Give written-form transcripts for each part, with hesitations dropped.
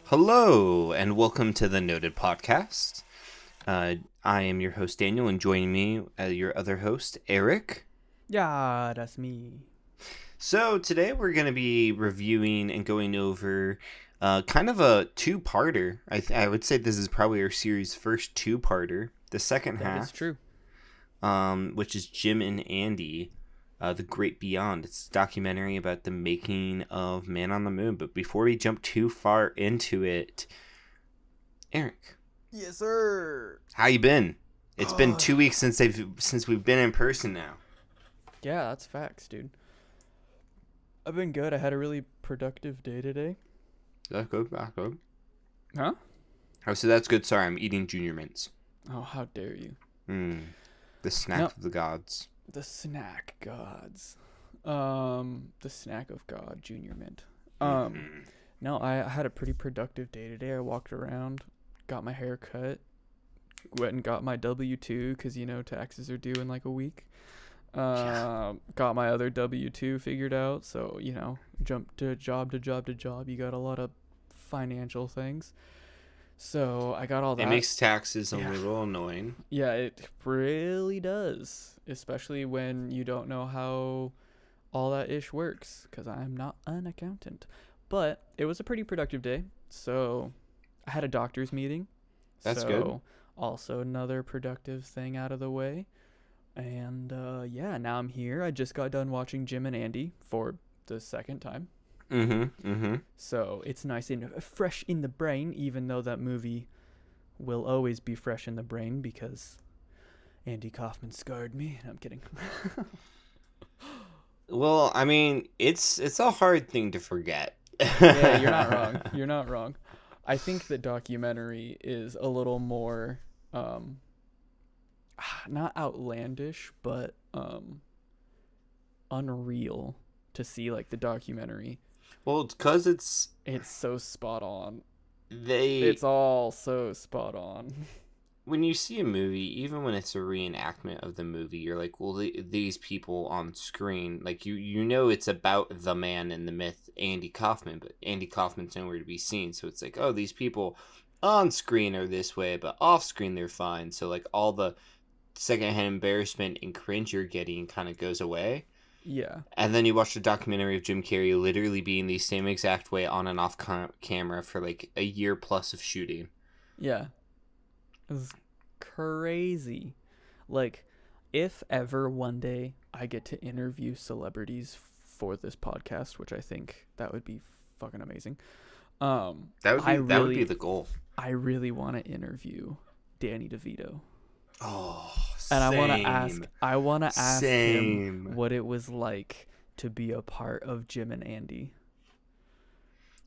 Hello, and welcome to the Noted Podcast. I am your host, Daniel, and joining me, your other host, Eric. Yeah, that's me. So today we're going to be reviewing and going over kind of a two-parter. I would say this is probably our series' first two-parter. The second That half, is true. which is Jim and Andy, The Great Beyond. It's a documentary about the making of Man on the Moon. But before we jump too far into it, Eric. Yes, sir. How you been? It's been 2 weeks since we've been in person now. Yeah, that's facts, dude. I've been good. I had a really productive day today. That's good. That's good. Huh? Oh, so that's good. Sorry, I'm eating Junior Mints. Oh, how dare you. The snack of the gods. The snack gods. The snack of God, Junior Mint. No, I had a pretty productive day today. I walked around, got my hair cut, went and got my W-2 because, taxes are due in like a week. Got my other W-2 figured out. So, jumped to job to job to job. You got a lot of financial things. So I got all that. It makes taxes a little annoying. Yeah, it really does. Especially when you don't know how all that ish works. Because I'm not an accountant. But it was a pretty productive day. So I had a doctor's meeting. That's good. Also another productive thing out of the way. And now I'm here. I just got done watching Jim and Andy for the second time. So it's nice and fresh in the brain, even though that movie will always be fresh in the brain because Andy Kaufman scarred me. I'm kidding. Well, I mean, it's a hard thing to forget. Yeah, you're not wrong. You're not wrong. I think the documentary is a little more not outlandish, but unreal to see, like, the documentary. Well, it's because it's so spot on. It's all so spot on. When you see a movie, even when it's a reenactment of the movie, you're like, well, these people on screen, like, you know it's about the man in the myth, Andy Kaufman, but Andy Kaufman's nowhere to be seen, so it's like, oh, these people on screen are this way, but off screen they're fine, so, like, all the secondhand embarrassment and cringe you're getting kind of goes away. Yeah. And then you watch the documentary of Jim Carrey literally being the same exact way on and off camera for, like, a year plus of shooting. Yeah. It was crazy. Like, if ever one day I get to interview celebrities for this podcast, which I think that would be fucking amazing. That would be the goal. I really want to interview Danny DeVito. Oh, and same. I want to ask him what it was like to be a part of Jim and Andy.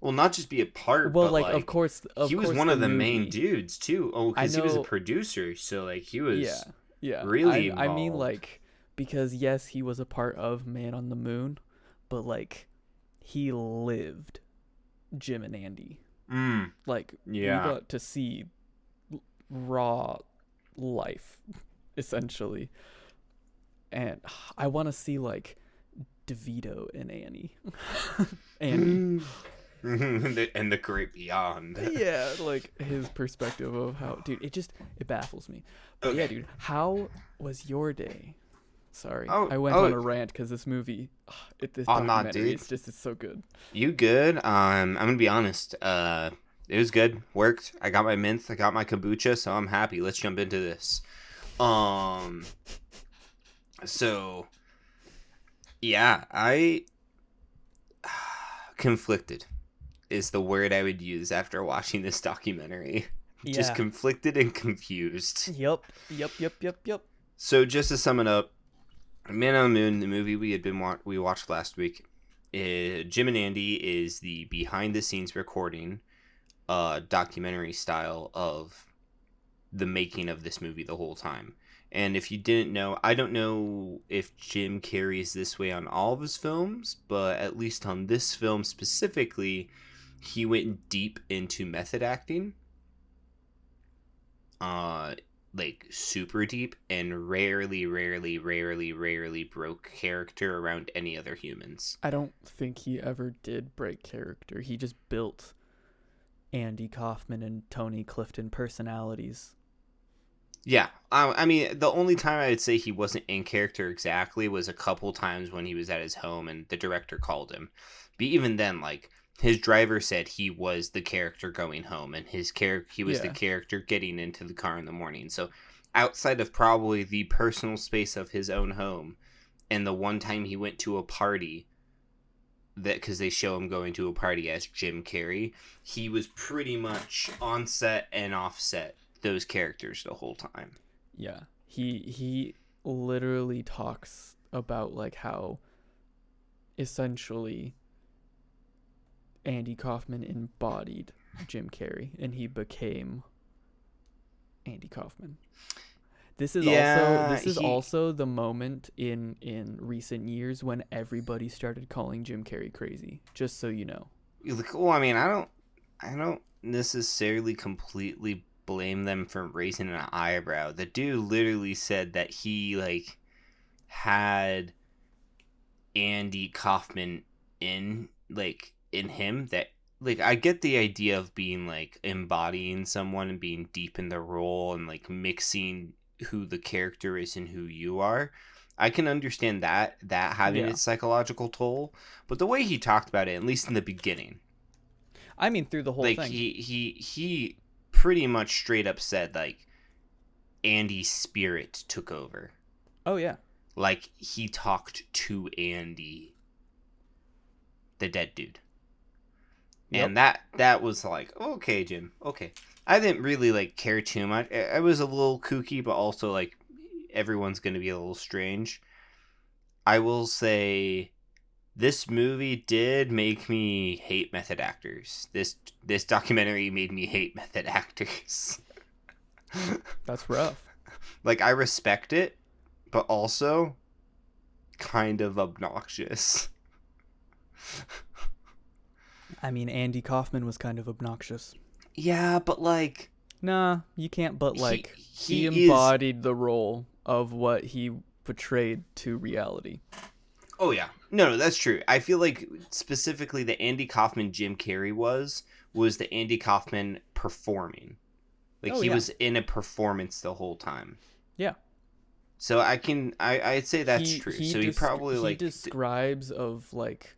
Well, not just be a part, well, but like, of course, he was one of the movie. main dudes too. Oh, because he was a producer, so, like, he was really involved. I mean, like, because yes, he was a part of Man on the Moon, but, like, he lived Jim and Andy. Like, we got to see raw life, essentially. And I want to see, like, DeVito and Annie. Annie. And the Great Beyond. Yeah, like, his perspective of how, dude, it baffles me. But yeah, dude, how was your day? Sorry, I went on a rant because this movie, this documentary, it's so good. You good? I'm gonna be honest. It was good. Worked. I got my mints. I got my kombucha, so I'm happy. Let's jump into this. So, yeah, I conflicted is the word I would use after watching this documentary. Yeah. Just conflicted and confused. Yep. So just to sum it up, Man on the Moon, the movie we watched last week, Jim and Andy is the behind-the-scenes recording, documentary style of the making of this movie the whole time. And if you didn't know, I don't know if Jim Carrey is this way on all of his films, but at least on this film specifically, he went deep into method acting. Like, super deep, and rarely broke character around any other humans. I don't think he ever did break character. He just built Andy Kaufman and Tony Clifton personalities. Yeah, I mean, the only time I would say he wasn't in character exactly was a couple times when he was at his home and the director called him. But even then, like, his driver said he was the character going home, and he was the character getting into the car in the morning. So, outside of probably the personal space of his own home, and the one time he went to a party, that because they show him going to a party as Jim Carrey, he was pretty much on set and off set those characters the whole time. Yeah, he literally talks about like how essentially Andy Kaufman embodied Jim Carrey and he became Andy Kaufman. This is also the moment in recent years when everybody started calling Jim Carrey crazy, just so you know. Well, I mean, I don't necessarily completely blame them for raising an eyebrow. The dude literally said that he like had Andy Kaufman in him, that like I get the idea of being like embodying someone and being deep in the role and like mixing who the character is and who you are. I can understand that having its psychological toll, but the way he talked about it, at least in the beginning, I mean through the whole thing, he pretty much straight up said like Andy's spirit took over. Oh yeah. Like he talked to Andy, the dead dude. Yep. And that was like, okay, Jim, okay. I didn't really like care too much. I was a little kooky, but also like everyone's going to be a little strange. I will say this movie did make me hate method actors. This documentary made me hate method actors. That's rough. Like, I respect it, but also kind of obnoxious. I mean, Andy Kaufman was kind of obnoxious. Yeah, but like... Nah, you can't, but like, he embodied the role of what he portrayed to reality. Oh, yeah. No, that's true. I feel like specifically the Andy Kaufman Jim Carrey was the Andy Kaufman performing. Like, he was in a performance the whole time. Yeah. So I'd say that's true. So he probably like... He describes of like,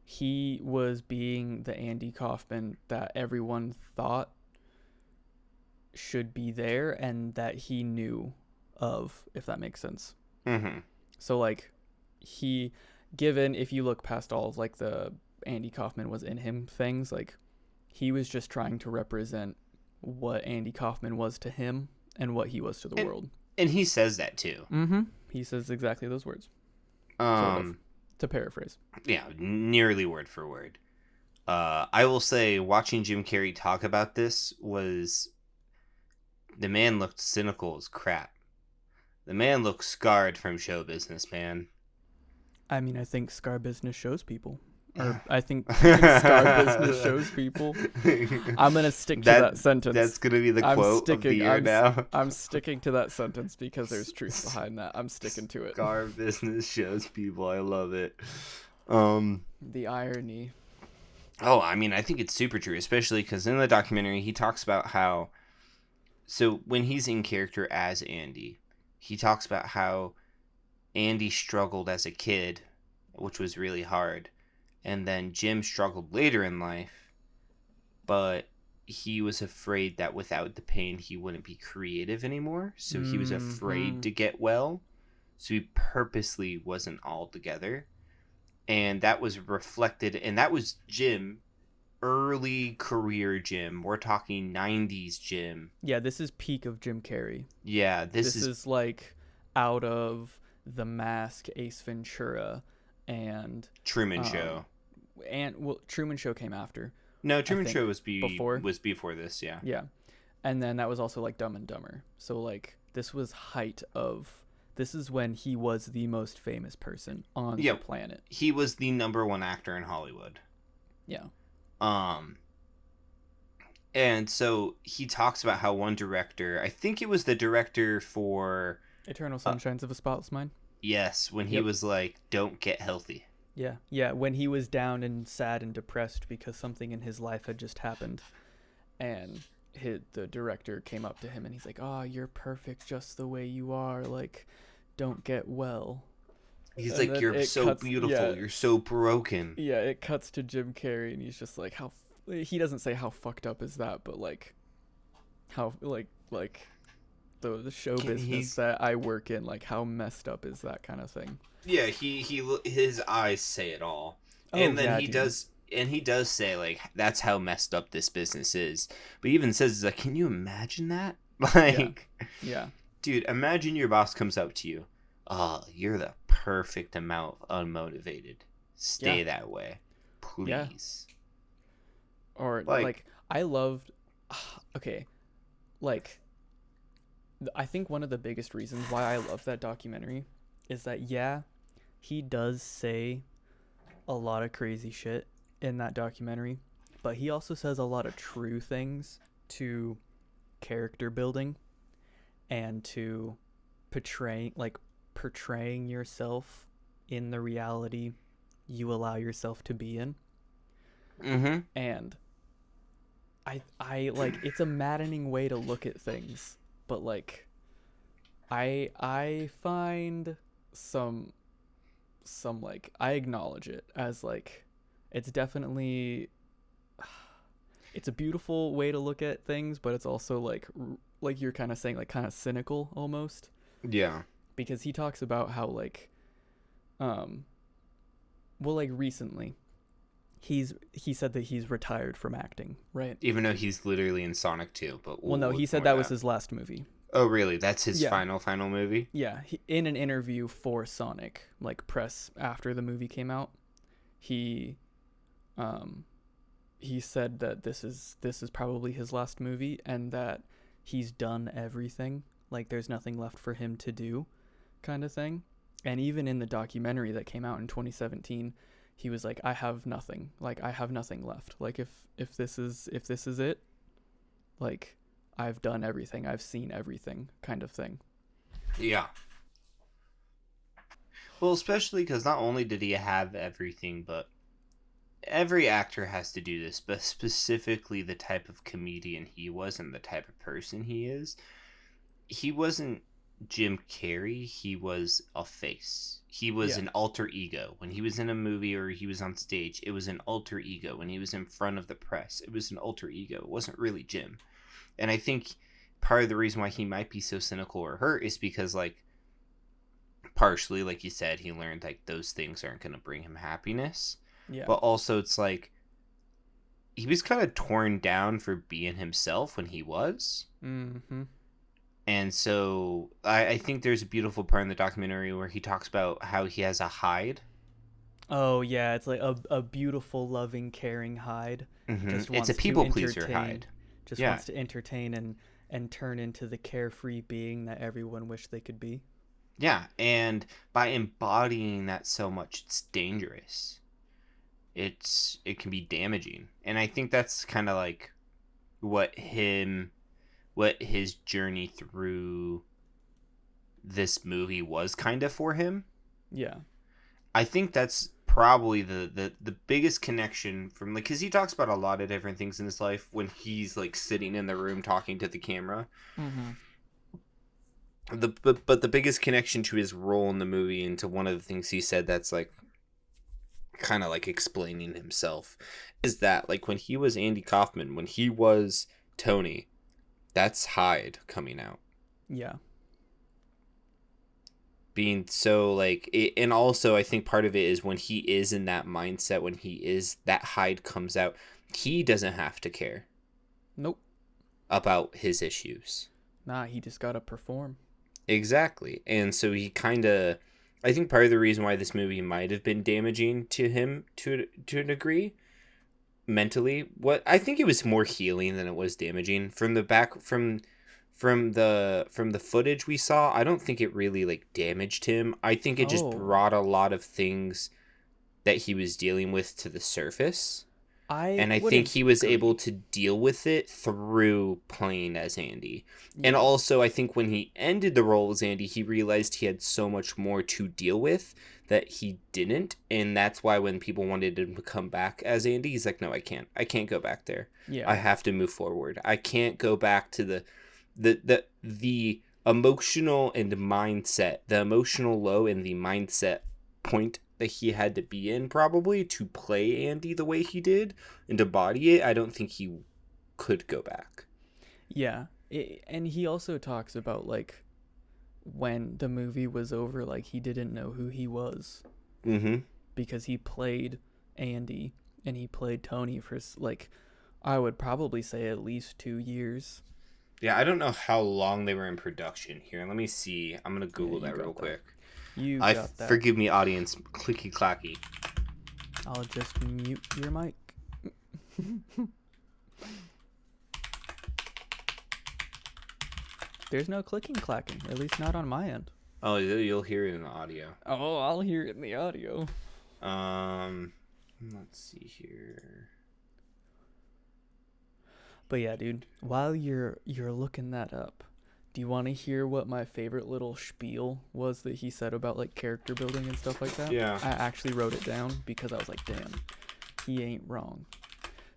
he was being the Andy Kaufman that everyone thought should be there and that he knew of, if that makes sense. Mm-hmm. So like, if you look past all of like the Andy Kaufman was in him things, like he was just trying to represent what Andy Kaufman was to him and what he was to the world. And he says that too. Mm-hmm. He says exactly those words. Sort of, to paraphrase. Yeah, nearly word for word. I will say, watching Jim Carrey talk about this was... The man looked cynical as crap. The man looked scarred from show business, man. I mean, I think scar business shows people. Or I think scar business shows people. I'm going to stick to that sentence. That's going to be the quote of the year now. I'm sticking to that sentence because there's truth behind that. I'm sticking to it. Scar business shows people. I love it. The irony. Oh, I mean, I think it's super true, especially because in the documentary, he talks about how... So when he's in character as Andy, he talks about how Andy struggled as a kid, which was really hard. And then Jim struggled later in life, but he was afraid that without the pain, he wouldn't be creative anymore. So he was afraid to get well. So he purposely wasn't all together. And that was reflected, and that was Jim, early career Jim. We're talking 90s Jim. Yeah, this is peak of Jim Carrey. Yeah, this is like out of The Mask, Ace Ventura, and Truman Show. And Truman Show came after. No, Truman Show was before this, yeah. Yeah. And then that was also like Dumb and Dumber. So like this was this is when he was the most famous person on the planet. He was the number one actor in Hollywood. Yeah. And so he talks about how one director, I think it was the director for Eternal Sunshines of a Spotless Mind. Yes, when he was like, don't get healthy. Yeah, when he was down and sad and depressed because something in his life had just happened. and the director came up to him and he's like, "Oh, you're perfect just the way you are. Like, don't get well." He's And like, then "You're it so cuts, beautiful. yeah, You're so broken." yeah. It cuts to Jim Carrey and he's just like, he doesn't say how fucked up is that, but like, how like the show business that I work in, like how messed up is that kind of thing? Yeah, his eyes say it all. Oh, And then yeah, he dude. does say, like, that's how messed up this business is. But he even says, like, can you imagine that? Like, Yeah. dude, imagine your boss comes up to you. Oh, you're the perfect amount unmotivated. Stay that way, please. Or like I loved okay, like I think one of the biggest reasons why I love that documentary is that, yeah, he does say a lot of crazy shit in that documentary, but he also says a lot of true things to character building and to portraying yourself in the reality you allow yourself to be in. Mm-hmm. And I like, it's a maddening way to look at things, but like I find some like, I acknowledge it as like, it's definitely, it's a beautiful way to look at things, but it's also like you're kind of saying, like kind of cynical almost. Yeah. Because he talks about how like well, like recently he said that he's retired from acting, right? Even though he's literally in Sonic 2, but Well, no, he said that was his last movie. Oh, really? That's his Yeah. final movie? Yeah, in an interview for Sonic, like press after the movie came out, he said that this is probably his last movie and that he's done everything. Like there's nothing left for him to do, kind of thing. And even in the documentary that came out in 2017, he was like, I have nothing. Like I have nothing left. Like if this is it, like I've done everything. I've seen everything, kind of thing. Yeah. Well, especially because not only did he have everything, but every actor has to do this, but specifically the type of comedian he was and the type of person he is. He wasn't Jim Carrey, he was a face. He was an alter ego. When he was in a movie or he was on stage, it was an alter ego. When he was in front of the press, it was an alter ego. It wasn't really Jim. And I think part of the reason why he might be so cynical or hurt is because, like, partially, like you said, he learned, like, those things aren't going to bring him happiness. Yeah. But also, it's like, he was kind of torn down for being himself when he was. Mm-hmm. And so I think there's a beautiful part in the documentary where he talks about how he has a hide. Oh, yeah. It's like a beautiful, loving, caring hide. Mm-hmm. It's a people-pleaser hide. Just wants to entertain and turn into the carefree being that everyone wished they could be. Yeah, and by embodying that so much, it's dangerous. It can be damaging. And I think that's kind of like what his journey through this movie was kind of for him. Yeah. I think that's probably the biggest connection from, like, because he talks about a lot of different things in his life when he's like sitting in the room talking to the camera. Mm-hmm. But the biggest connection to his role in the movie and to one of the things he said that's like kind of like explaining himself is that, like, when he was Andy Kaufman, when he was Tony, that's Hyde coming out. Yeah. Being so like it, and also I think part of it is when he is in that mindset, when he is, that Hyde comes out, he doesn't have to care. Nope. About his issues. Nah, he just gotta perform. Exactly. And so he kind of, I think part of the reason why this movie might have been damaging to him to a degree mentally, what I think it was more healing than it was damaging. From the footage we saw, I don't think it really like damaged him. I think it just brought a lot of things that he was dealing with to the surface. And I think he was able to deal with it through playing as Andy. Yeah. And also, I think when he ended the role as Andy, he realized he had so much more to deal with that he didn't. And that's why when people wanted him to come back as Andy, he's like, no, I can't. I can't go back there. Yeah. I have to move forward. I can't go back to the emotional and mindset, the emotional low and the mindset point that he had to be in probably to play Andy the way he did and to embody it. I don't think he could go back. Yeah. And he also talks about like when the movie was over, like he didn't know who he was. Mm-hmm. Because he played Andy and he played Tony for like, I would probably say at least 2 years. Yeah, I don't know how long they were in production here. Let me see. I'm going to Google that real quick. Forgive me, audience. Clicky clacky. I'll just mute your mic. There's no clicking clacking, at least not on my end. Oh, you'll hear it in the audio. Oh, I'll hear it in the audio. Let's see here. But yeah, dude, while you're looking that up, do you want to hear what my favorite little spiel was that he said about like character building and stuff like that? Yeah. I actually wrote it down because I was like, damn, he ain't wrong.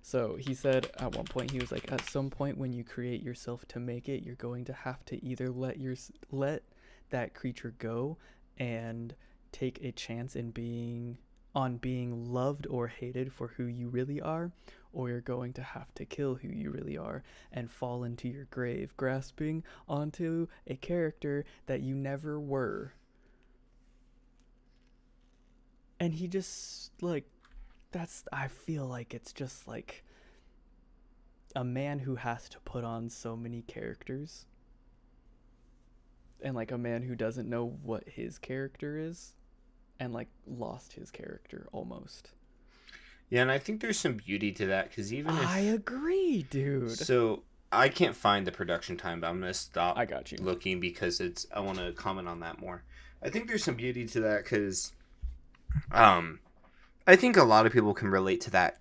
So he said at one point, he was like, at some point when you create yourself to make it, you're going to have to either let that creature go and take a chance in being loved or hated for who you really are, or you're going to have to kill who you really are and fall into your grave, grasping onto a character that you never were. And he just, like, I feel like it's just, like, a man who has to put on so many characters. And, like, a man who doesn't know what his character is. And, like, lost his character, almost. Yeah, and I think there's some beauty to that, because even if... I agree, dude. So, I can't find the production time, but I'm going to stop I got you. looking because I want to comment on that more. I think there's some beauty to that, because I think a lot of people can relate to that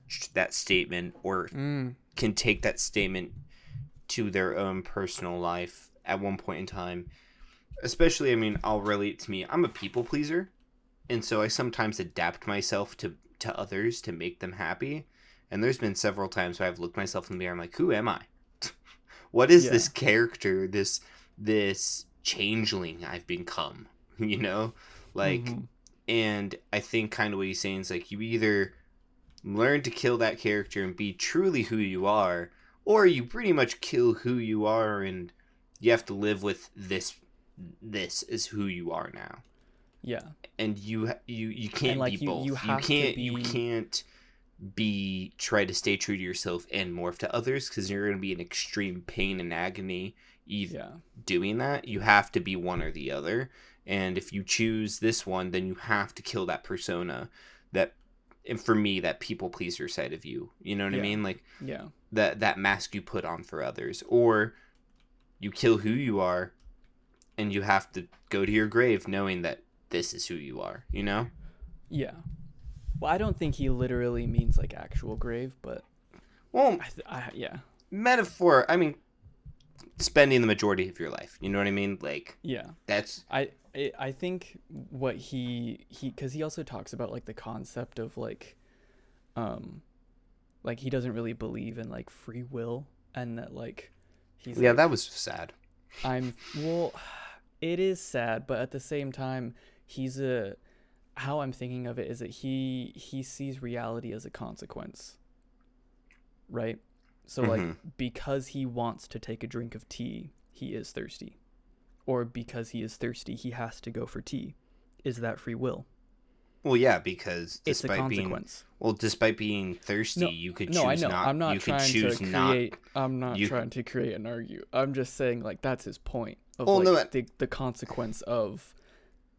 statement, or can take that statement to their own personal life at one point in time. Especially, I mean, I'll relate to me. I'm a people pleaser, and so I sometimes adapt myself to others to make them happy. And there's been several times where I've looked myself in the mirror, I'm like, who am I? What is this character, this changeling I've become? You know? Like, and I think kind of what he's saying is like, you either learn to kill that character and be truly who you are, or you pretty much kill who you are and you have to live with this is who you are now. Yeah. And you can't like, be both. You can't be try to stay true to yourself and morph to others, because you're going to be in extreme pain and agony doing that. You have to be one or the other. And if you choose this one, then you have to kill that persona, and for me, that people pleaser side of you. You know what I mean? Like, that mask you put on for others. Or you kill who you are, and you have to go to your grave knowing that this is who you are, you know? Yeah. Well, I don't think he literally means like actual grave, but well, yeah. Metaphor, I mean, spending the majority of your life, you know what I mean? Like, yeah. That's I think what he cuz he also talks about like the concept of like he doesn't really believe in like free will, and that like he's like, that was sad. It is sad, but at the same time, how I'm thinking of it is that he sees reality as a consequence, right? So like, because he wants to take a drink of tea, he is thirsty, or because he is thirsty, he has to go for tea. Is that free will? Well, yeah, because it's a consequence. Despite being thirsty, you could choose not. I'm not you trying could choose to not. create. I'm not trying to create an argue. I'm just saying like that's his point of the consequence of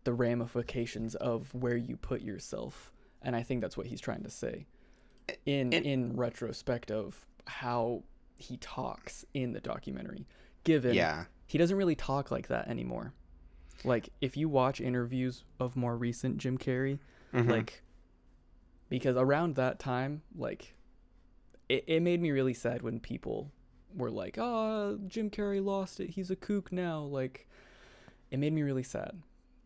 the ramifications of where you put yourself, and I think that's what he's trying to say. In retrospect of how he talks in the documentary, given he doesn't really talk like that anymore. Like if you watch interviews of more recent Jim Carrey, like because around that time, like it made me really sad when people were like, oh, Jim Carrey lost it, he's a kook now. Like, it made me really sad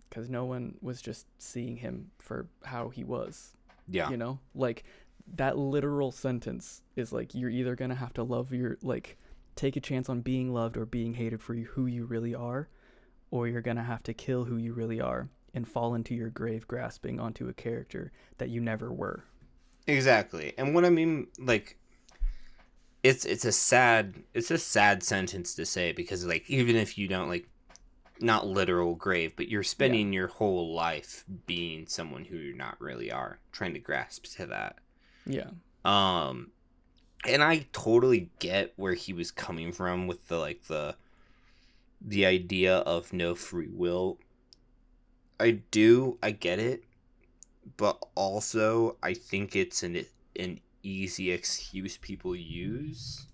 because no one was just seeing him for how he was. Yeah. You know, like, that literal sentence is like, you're either gonna have to love your, like, take a chance on being loved or being hated for who you really are, or you're gonna have to kill who you really are and fall into your grave grasping onto a character that you never were. Exactly. And what I mean, like, it's a sad sentence to say, because, like, even if you don't, like, not literal grave, but you're spending your whole life being someone who you not really are, trying to grasp to that. Yeah. And I totally get where he was coming from with the idea of no free will. I get it, but also I think it's an easy excuse people use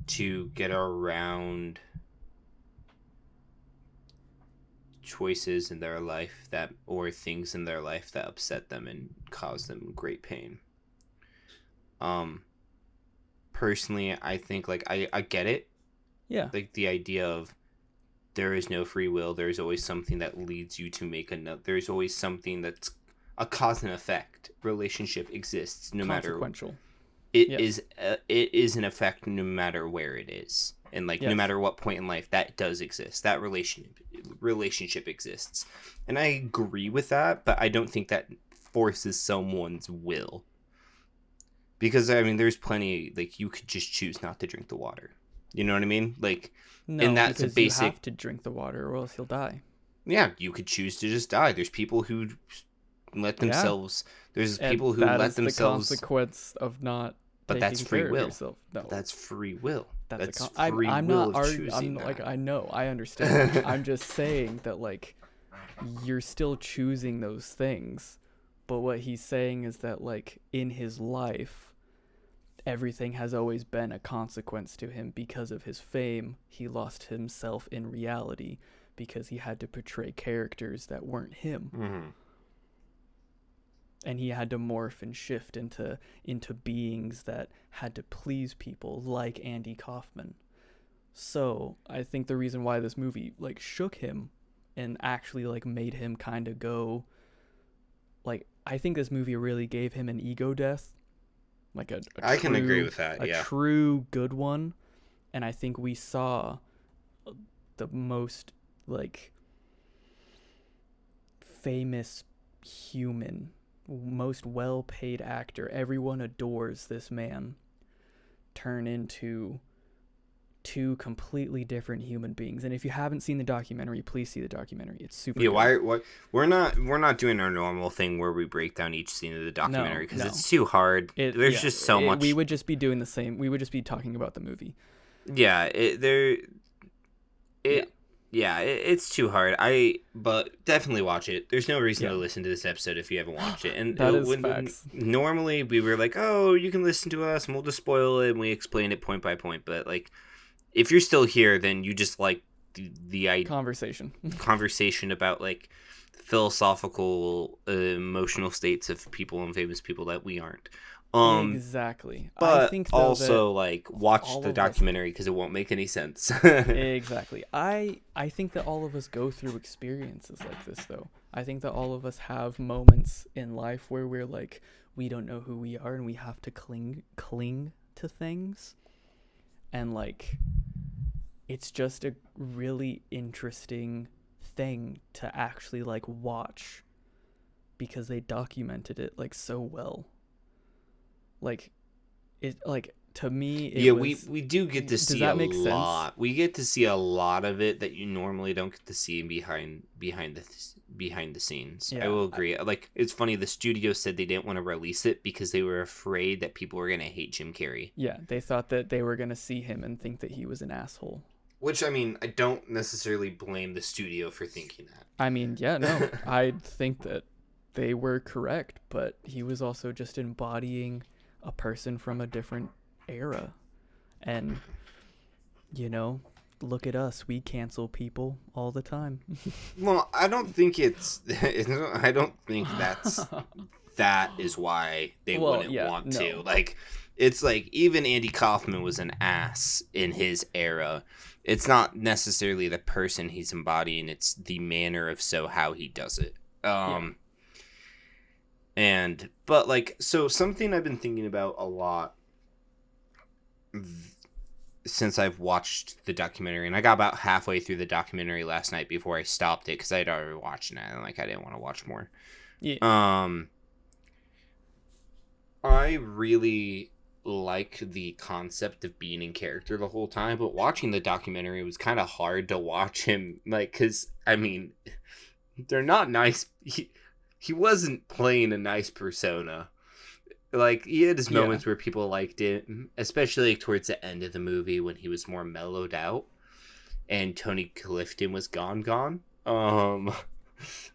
to get around choices in their life or things in their life that upset them and cause them great pain. Personally, I think, like, I get it. Yeah. Like, the idea of there is no free will. There's always something that leads you to make another. There's always something that's a cause and effect. Relationship exists no matter. Consequential. It is an effect no matter where it is. And, like, no matter what point in life, that does exist. That relationship exists. And I agree with that, but I don't think that forces someone's will. Because, I mean, there's plenty, like, you could just choose not to drink the water. You know what I mean? Like, no, and that's because a basic... you have to drink the water or else you'll die. Yeah, you could choose to just die. There's people who let themselves... There's people who let themselves... the consequence of not but that's free will. No. That's free will. That's I'm free not will of choosing that. like, I know, I understand. I'm just saying that, like, you're still choosing those things. But what he's saying is that, like, in his life, everything has always been a consequence to him because of his fame. He lost himself in reality because he had to portray characters that weren't him. Mm-hmm. And he had to morph and shift into beings that had to please people, like Andy Kaufman. So I think the reason why this movie, like, shook him and actually, like, made him kind of go, like, I think this movie really gave him an ego death. Like I can agree with that, yeah. A true good one. And I think we saw the most, like, famous human, most well-paid actor. Everyone adores this man. Turn into two completely different human beings. And if you haven't seen the documentary, please see the documentary. It's super good. Why we're not doing our normal thing where we break down each scene of the documentary because it's too hard. There's just so much. We would just be doing the same. We would just be talking about the movie. Yeah, it's too hard. But definitely watch it. There's no reason to listen to this episode if you haven't watched it. And that is facts. Normally we were like, oh, you can listen to us and we'll just spoil it and we explain it point by point. But, like, if you're still here, then you just like the conversation about, like, philosophical, emotional states of people and famous people that we aren't. Exactly. But I think also, like, watch the documentary because it won't make any sense. Exactly. I think that all of us go through experiences like this, though. I think that all of us have moments in life where we're like, we don't know who we are and we have to cling to things. And, like, it's just a really interesting thing to actually, like, watch because they documented it, like, so well. Like, it, like, to me, it was, we do get to see a lot. Sense? We get to see a lot of it that you normally don't get to see behind the scenes. Yeah, I will agree. Like, it's funny, the studio said they didn't want to release it because they were afraid that people were going to hate Jim Carrey. Yeah, they thought that they were going to see him and think that he was an asshole. Which, I mean, I don't necessarily blame the studio for thinking that. I mean, yeah, no, I think that they were correct, but he was also just embodying a person from a different era. And, you know, look at us. We cancel people all the time. Well, I don't think I don't think that is why they wouldn't want to. Like, it's like even Andy Kaufman was an ass in his era. It's not necessarily the person he's embodying, it's the manner of how he does it. But like, so something I've been thinking about a lot since I've watched the documentary, and I got about halfway through the documentary last night before I stopped it because I'd already watched it and like I didn't want to watch more. I really like the concept of being in character the whole time, but watching the documentary, it was kind of hard to watch him, like, because I mean, they're not nice. He wasn't playing a nice persona. Like, he had his moments where people liked it, especially like, towards the end of the movie when he was more mellowed out and Tony Clifton was gone.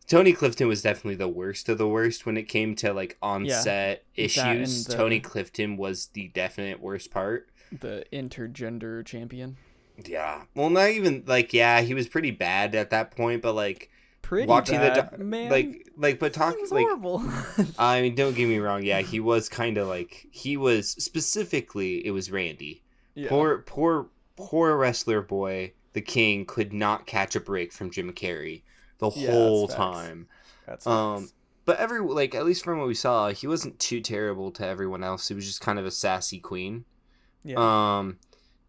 Tony Clifton was definitely the worst of the worst when it came to like on-set issues. Tony Clifton was the definite worst part. The intergender champion. Yeah. Well, not even like, he was pretty bad at that point, but like watching bad, man. But talking like horrible. I mean, don't get me wrong. Yeah, he was kind of like, he was specifically, it was Randy. Yeah. Poor wrestler boy, the King, could not catch a break from Jim Carrey the whole time. That's facts. But at least from what we saw, he wasn't too terrible to everyone else. He was just kind of a sassy queen. Yeah.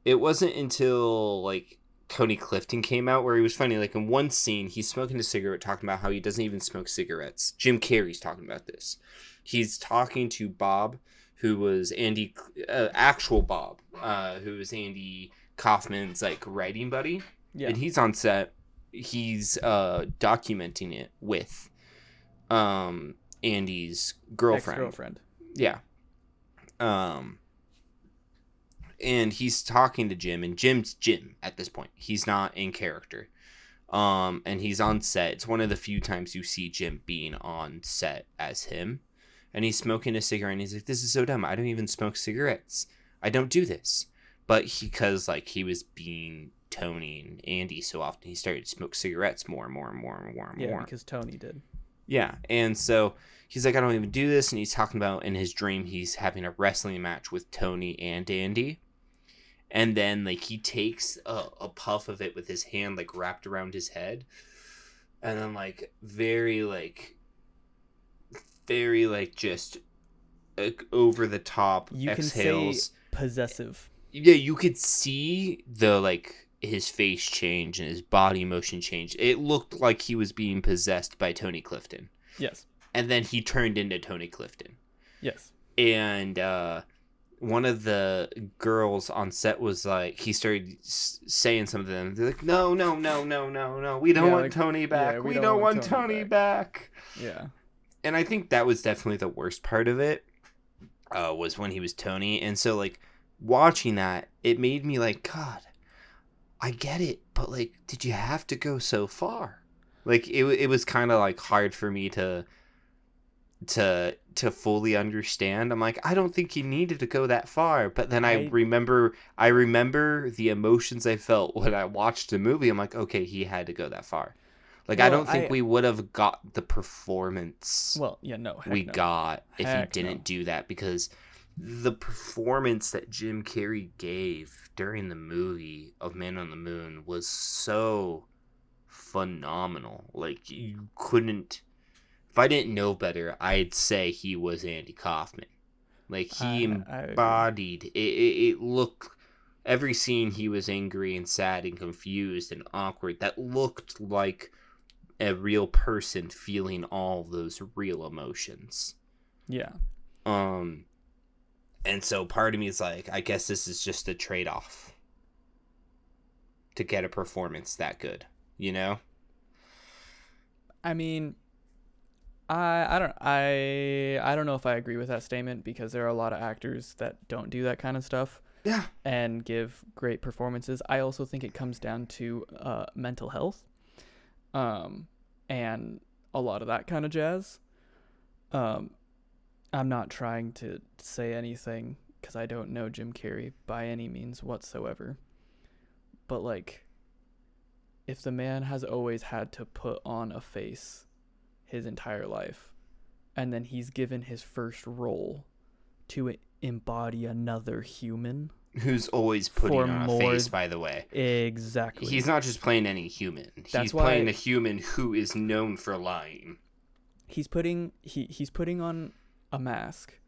It wasn't until like Tony Clifton came out where he was funny. Like in one scene, he's smoking a cigarette, talking about how he doesn't even smoke cigarettes. Jim Carrey's talking about this. He's talking to Bob, who was actual Bob, who was Andy Kaufman's like writing buddy. Yeah. And he's on set. He's documenting it with Andy's girlfriend. Ex-girlfriend. Yeah. And he's talking to Jim, and Jim's Jim at this point. He's not in character. And he's on set. It's one of the few times you see Jim being on set as him. And he's smoking a cigarette, and he's like, this is so dumb. I don't even smoke cigarettes. I don't do this. But because like he was being Tony and Andy so often, he started to smoke cigarettes more and more. Yeah, because Tony did. Yeah, and so he's like, I don't even do this, and he's talking about in his dream he's having a wrestling match with Tony and Andy, and then like he takes a puff of it with his hand like wrapped around his head, and then like very just over the top you exhales. Can say possessive. Yeah, you could see the like his face change and his body motion change. It looked like he was being possessed by Tony Clifton. Yes. And then he turned into Tony Clifton. Yes. And one of the girls on set was like, he started saying something to them. They're like, no. We don't want Tony back. We don't want Tony back. Yeah. And I think that was definitely the worst part of it, was when he was Tony. And so like watching that, it made me like, God, I get it, but like, did you have to go so far? Like it was kind of like hard for me to fully understand. I'm like, I don't think you needed to go that far. But then I remember the emotions I felt when I watched the movie. I'm like, okay, he had to go that far. Like, well, I don't think we would have got the performance got if he didn't do that, because the performance that Jim Carrey gave during the movie of Man on the Moon was so phenomenal. Like, you couldn't... If I didn't know better, I'd say he was Andy Kaufman. Like, he embodied... It looked... Every scene he was angry and sad and confused and awkward. That looked like a real person feeling all those real emotions. Yeah. And so part of me is like, I guess this is just a trade-off to get a performance that good, you know? I mean, I don't know if I agree with that statement, because there are a lot of actors that don't do that kind of stuff. Yeah. And give great performances. I also think it comes down to mental health, and a lot of that kind of jazz. I'm not trying to say anything because I don't know Jim Carrey by any means whatsoever. But, like, if the man has always had to put on a face his entire life, and then he's given his first role to embody another human. Who's always putting on a face, by the way. Exactly. He's not just playing any human. He's playing a human who is known for lying. He's putting on a mask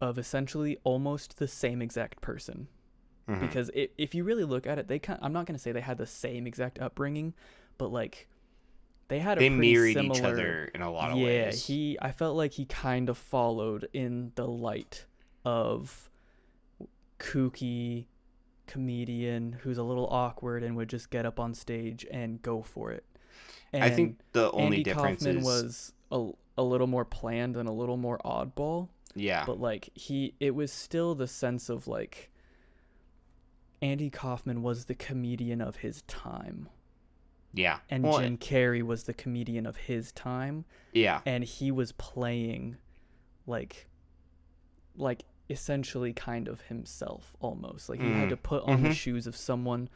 of essentially almost the same exact person. Mm-hmm. Because if you really look at it, I'm not going to say they had the same exact upbringing, but like they mirrored each other in a lot of ways. Yeah, I felt like he kind of followed in the light of kooky comedian who's a little awkward and would just get up on stage and go for it. And I think the only difference Kaufman was a little more planned and a little more oddball. Yeah. But like it was still the sense of like Andy Kaufman was the comedian of his time. Yeah. And Jim Carrey was the comedian of his time. Yeah. And he was playing like essentially kind of himself almost. Like he had to put on the shoes of someone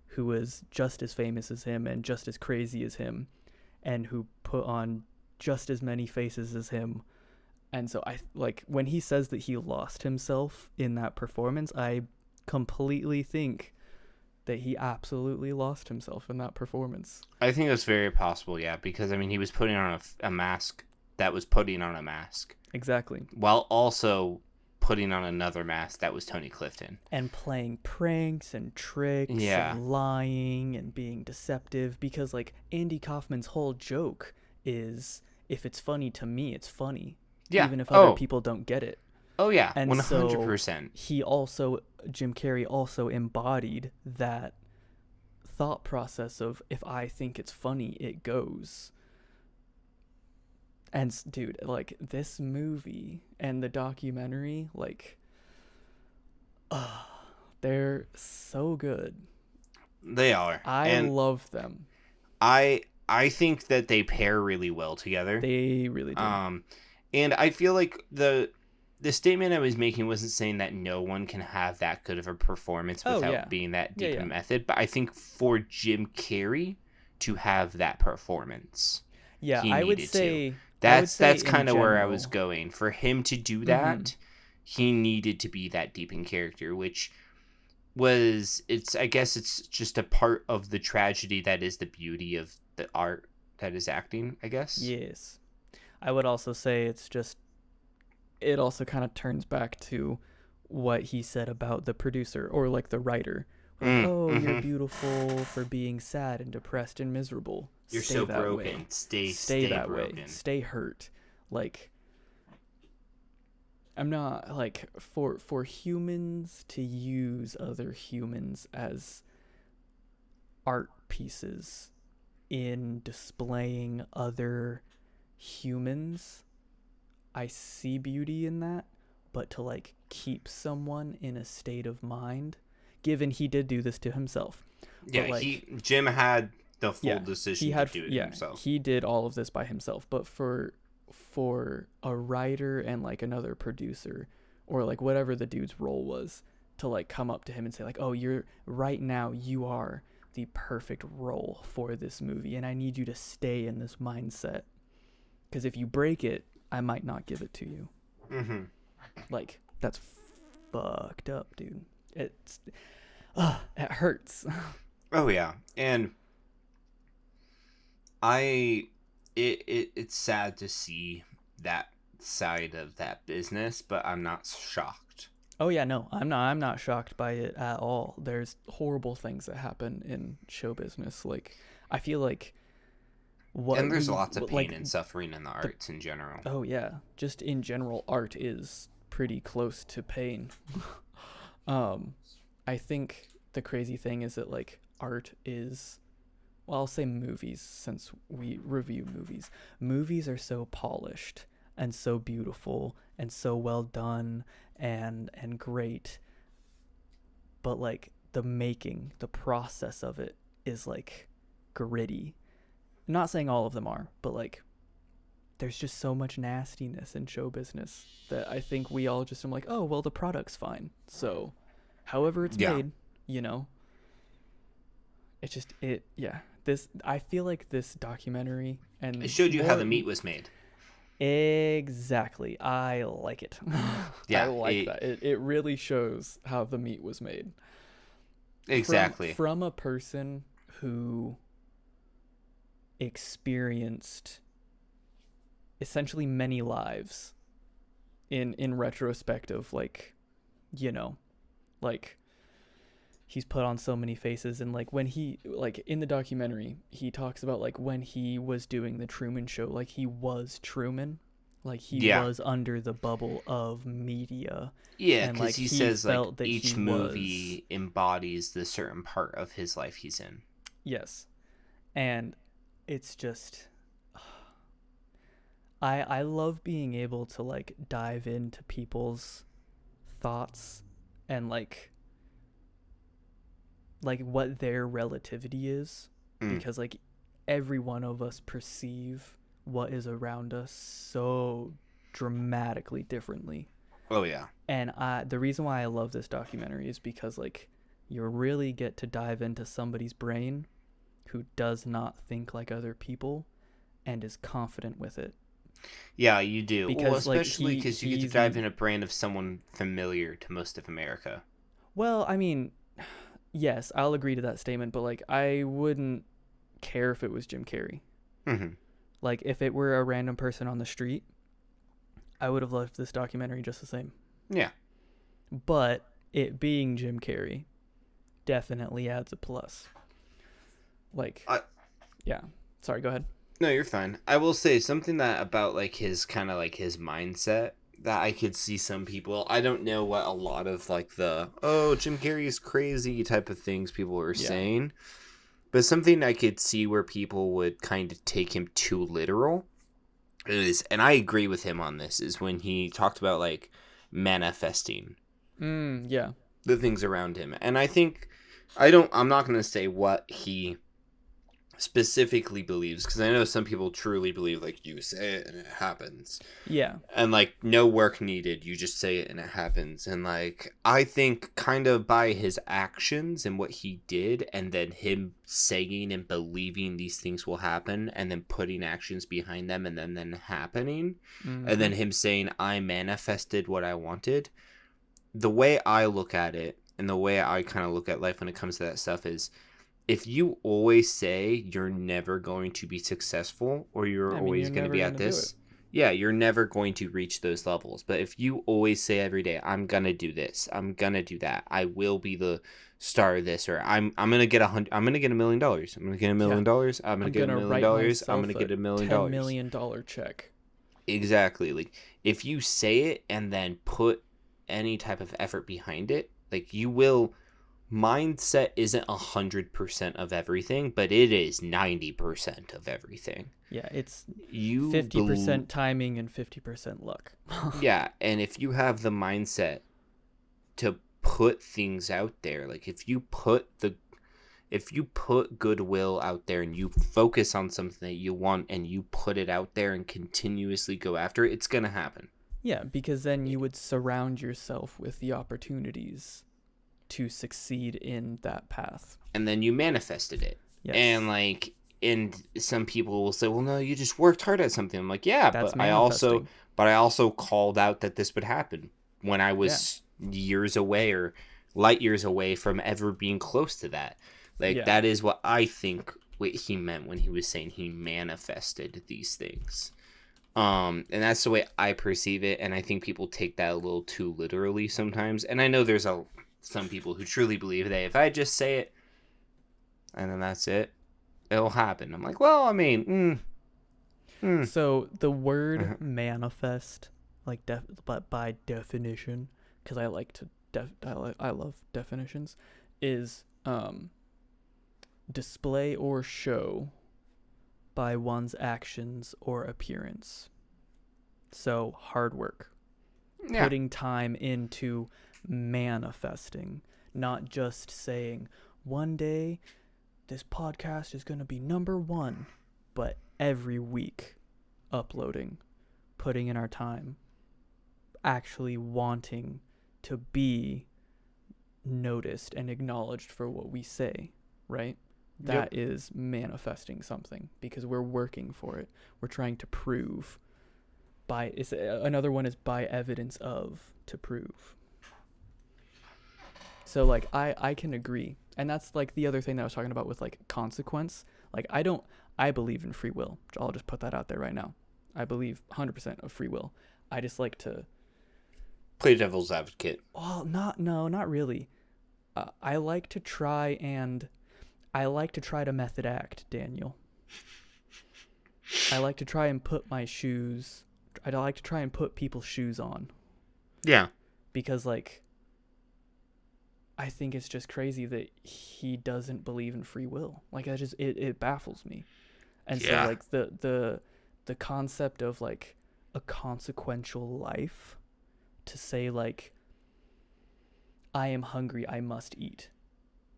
who was just as famous as him and just as crazy as him and who put on just as many faces as him. And so I like when he says that he lost himself in that performance, I completely think that he absolutely lost himself in that performance. I think that's very possible, yeah, because I mean he was putting on a mask that was putting on a mask. Exactly. While also putting on another mask that was Tony Clifton. And playing pranks and tricks and lying and being deceptive, because like Andy Kaufman's whole joke is if it's funny to me, it's funny. Yeah. Even if other people don't get it. Oh yeah, and 100%. So Jim Carrey also embodied that thought process of if I think it's funny, it goes. And dude, like this movie and the documentary, like, they're so good. They are. I love them. I think that they pair really well together. They really do. And I feel like the statement I was making wasn't saying that no one can have that good of a performance without being that deep in method. But I think for Jim Carrey to have that performance, I would say that's kind of where I was going. For him to do that, he needed to be that deep in character, which I guess it's just a part of the tragedy that is the beauty of the art that is acting, I guess. Yes. I would also say it also kind of turns back to what he said about the producer or like the writer. Like, you're beautiful for being sad and depressed and miserable. You're so broken. Way. Stay that broken. way. Stay hurt. Like, I'm not like for humans to use other humans as art pieces in displaying other humans. I see beauty in that, but to like keep someone in a state of mind, given he did do this to himself. Yeah, like, Jim had the full decision to do it himself. He did all of this by himself, but for a writer and like another producer or like whatever the dude's role was to like come up to him and say like, oh, you are the perfect role for this movie and I need you to stay in this mindset, because if you break it, I might not give it to you. Like, that's fucked up, dude. It hurts. Oh yeah, and it's sad to see that side of that business, but I'm not shocked. Oh yeah, no, I'm not shocked by it at all. There's horrible things that happen in show business. Like, I feel like and there's lots of pain and suffering in the arts in general. Oh yeah, just in general, art is pretty close to pain. I think the crazy thing is that like art is, well, I'll say movies since we review movies. Movies are so polished and so beautiful and so well done and great, but like the process of it is like gritty. I'm not saying all of them are, but like there's just so much nastiness in show business that I think we all just am like, oh, well, the product's fine. So however it's made, you know, it's just, I feel like this documentary and it showed you how the meat was made. Exactly. I like it. I Yeah, like that. It really shows how the meat was made. exactly. From a person who experienced essentially many lives in retrospective, like, you know, like he's put on so many faces, and like when he, like in the documentary, he talks about like when he was doing the Truman Show, like he was Truman, like he Yeah. was under the bubble of media, Yeah, and because like he he says like felt that he each was. movie embodies the certain part of his life he's in. Yes. And it's just I love being able to like dive into people's thoughts and like what their relativity is, Mm. because like every one of us perceive what is around us so dramatically differently. Oh yeah. And the reason why I love this documentary is because like you really get to dive into somebody's brain who does not think like other people and is confident with it. Yeah, you do. Well, Because like especially because you get to he's dive in a brand of someone familiar to most of America. well, I mean, yes, I'll agree to that statement, but like I wouldn't care if it was Jim Carrey. Mm-hmm. Like if it were a random person on the street, I would have loved this documentary just the same. Yeah. But it being Jim Carrey definitely adds a plus. Like, yeah. Sorry, go ahead. No, you're fine. I will say something that about like his kind of like his mindset that I could see some people. I don't know what a lot of like the Jim Carrey is crazy type of things people were saying, but something I could see where people would kind of take him too literal is, and I agree with him on this, is when he talked about like manifesting Yeah. the things around him. And I think I'm not going to say what he specifically believes, because I know some people truly believe like you say it and it happens. Yeah. And like no work needed, you just say it and it happens. And like I think kind of by his actions and what he did, and then him saying and believing these things will happen, and then putting actions behind them, and then happening, and then him saying I manifested what I wanted. The way I look at it, and the way I kind of look at life when it comes to that stuff, is if you always say you're never going to be successful, or you're always going to be at this, yeah, you're never going to reach those levels. But if you always say every day, I'm going to do this, I'm going to do that, I will be the star of this, or I'm going to get $100, I'm going to get $1 million, I'm going to get $1 million, I'm going to get $1 million, I'm going to get $1 million, $10 million check. Exactly. Like if you say it and then put any type of effort behind it, like you will. Mindset isn't 100% of everything, but it is 90% of everything. Yeah, it's 50% timing and 50% luck. Yeah, and if you have the mindset to put things out there, like if you put goodwill out there and you focus on something that you want and you put it out there and continuously go after it, it's gonna happen. Yeah, because then you would surround yourself with the opportunities to succeed in that path, and then you manifested it. Yes. And some people will say, well, no, you just worked hard at something. I'm like, yeah, that's but I also called out that this would happen when I was years away, or light years away from ever being close to that. That is what I think what he meant when he was saying he manifested these things. And that's the way I perceive it, and I think people take that a little too literally sometimes. And I know there's some people who truly believe that if I just say it and then that's it, it'll happen. I'm like, well, I mean, So the word manifest, like but by definition, because I like to I love definitions, is display or show by one's actions or appearance. So hard work, putting time into manifesting, not just saying one day this podcast is going to be number 1, but every week uploading, putting in our time, actually wanting to be noticed and acknowledged for what we say, right? That is manifesting something, because we're working for it. We're trying to prove another one is by evidence of to prove. So like I can agree, and that's like the other thing that I was talking about with like consequence. Like I believe in free will. I'll just put that out there right now. I believe 100% of free will. I just like to play devil's advocate. Well, not really. I like to try to method act, Daniel. I like to try and put my shoes. I like to try and put people's shoes on. Yeah. Because like, I think it's just crazy that he doesn't believe in free will. Like that just it baffles me. And so like the concept of like a consequential life, to say like, I am hungry, I must eat,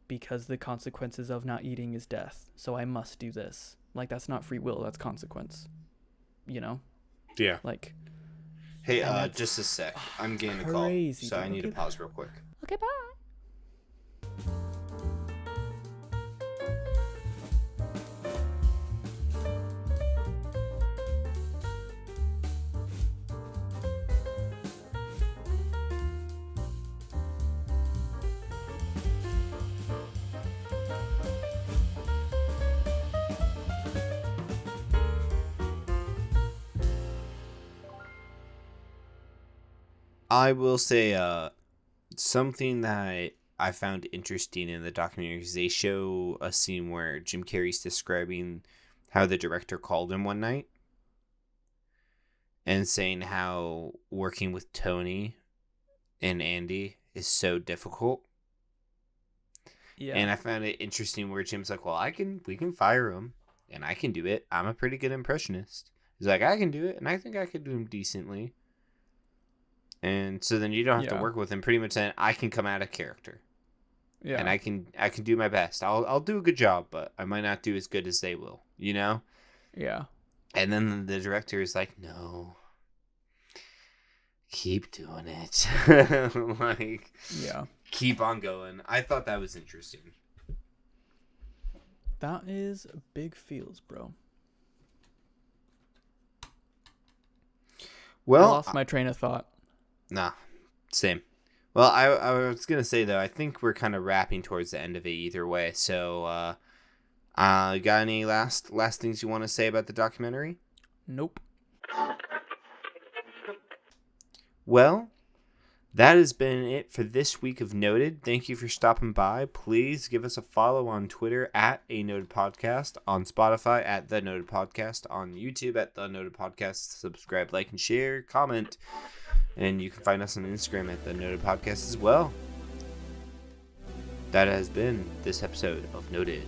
because the consequences of not eating is death, so I must do this. Like that's not free will, that's consequence. You know? Yeah. Like, hey, just a sec. I'm getting a call, so I need to pause real quick. Okay, bye. I will say something that I found interesting in the documentary is they show a scene where Jim Carrey's describing how the director called him one night and saying how working with Tony and Andy is so difficult. Yeah. And I found it interesting where Jim's like, well, we can fire him and I can do it. I'm a pretty good impressionist. He's like, I can do it and I think I could do him decently. And so then you don't have to work with him, pretty much saying I can come out of character. Yeah. And I can do my best. I'll do a good job, but I might not do as good as they will, you know? Yeah. And then the director is like, no. Keep doing it. Like, yeah. Keep on going. I thought that was interesting. That is big feels, bro. Well, I lost my train of thought. Nah, same. Well, I was going to say, though, I think we're kind of wrapping towards the end of it either way. So, got any last things you want to say about the documentary? Nope. Well, that has been it for this week of Noted. Thank you for stopping by. Please give us a follow on Twitter at A Noted Podcast, on Spotify at The Noted Podcast, on YouTube at The Noted Podcast. Subscribe, like, and share, comment. And you can find us on Instagram at The Noted Podcast as well. That has been this episode of Noted.